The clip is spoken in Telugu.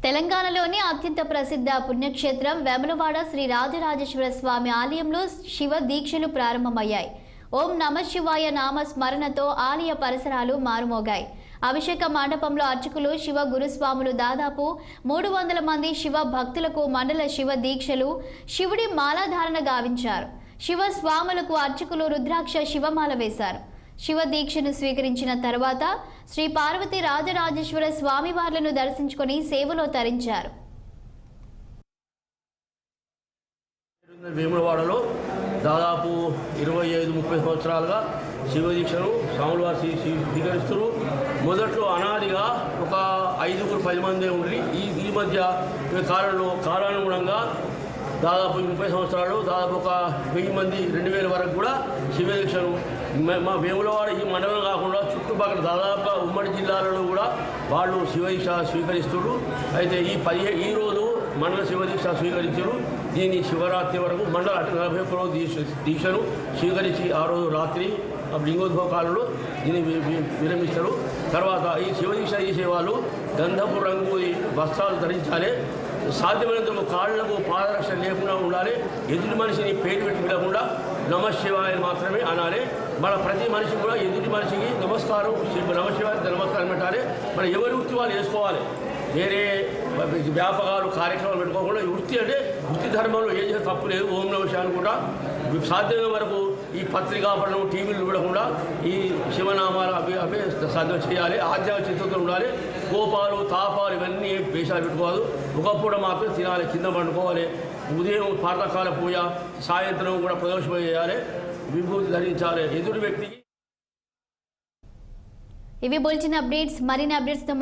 తెలంగాణలోని అత్యంత ప్రసిద్ధ పుణ్యక్షేత్రం వేములవాడ శ్రీ రాజరాజేశ్వర స్వామి ఆలయంలో శివ దీక్షలు ప్రారంభమయ్యాయి. ఓం నమఃశివాయ నామ స్మరణతో ఆలయ పరిసరాలు మారుమోగాయి. అభిషేక మండపంలో అర్చకులు శివ గురుస్వాములు దాదాపు 300 మంది శివ భక్తులకు మండల శివ దీక్షలు శివుడి మాలాధారణ గావించారు. శివ స్వాములకు అర్చకులు రుద్రాక్ష శివమాల వేశారు. శివ దీక్షను స్వీకరించిన తర్వాత శ్రీ పార్వతి రాజరాజేశ్వర స్వామివార్లను దర్శించుకొని సేవలో తరించారు. వేములవాడలో దాదాపు 25-30 సంవత్సరాలుగా శివ దీక్షను స్వాములవారు స్వీకరిస్తారు. మొదట్లో అనాదిగా ఒక 5-10 మంది ఉండి ఈ మధ్య కాలానుగుణంగా దాదాపు 30 సంవత్సరాలు దాదాపు ఒక 1000 మంది 2000 వరకు కూడా శివ దీక్షను మా వేములవాడ ఈ మండలం కాకుండా చుట్టుపక్కల దాదాపుగా ఉమ్మడి జిల్లాలలో కూడా వాళ్ళు శివ దీక్ష స్వీకరిస్తున్నారు. అయితే ఈ రోజు మండల శివ దీక్ష స్వీకరించారు. దీన్ని శివరాత్రి వరకు మండల 41 రోజు దీక్షను స్వీకరించి ఆ రోజు రాత్రి లింగోద్భవ కాలంలో దీన్ని విరమిస్తారు. తర్వాత ఈ శివ దీక్ష చేసేవాళ్ళు గంధపు రంగు వస్త్రాలు ధరించాలి. సాధ్యమైనంత కాళ్లకు పాదరక్షణ లేకుండా ఉండాలి. ఎదుటి మనిషిని పేరు పెట్టి పిలవకుండా నమఃశివాయ మాత్రమే అనాలి. మన ప్రతి మనిషి కూడా ఎదుటి మనిషికి నమస్కారం నమఃశివాయ నమస్కారం పెట్టాలి. మన ఎవరి వృత్తి వాళ్ళు చేసుకోవాలి. వేరే వ్యాపకాలు కార్యక్రమాలు పెట్టుకోకుండా వృత్తి అంటే వృత్తి ధర్మంలో ఏం చేసే తప్పు లేదు. ఓం నమః శివాయ కూడా సాధ్యమైన వరకు ఈ పత్రికా పఠనం టీవీలు చూడకుండా ఈ శివనామాలు అవి సాధ్యం చేయాలి. ఆధ్యాత్మిక చింతతో ఉండాలి. కోపాలు తాపాలు ఇవన్నీ వేషాలు పెట్టుకోవాలి. ఒకప్పుడు మాత్రం తినాలి, కింద పండుకోవాలి. ఉదయం ప్రాతకాల పూజ, సాయంత్రం కూడా ప్రదోషం చేయాలి, విభూతి ధరించాలి ఎదుటి వ్యక్తికి. ఇవి బులెటిన్ అప్డేట్స్. మరిన్ని అప్డేట్స్తో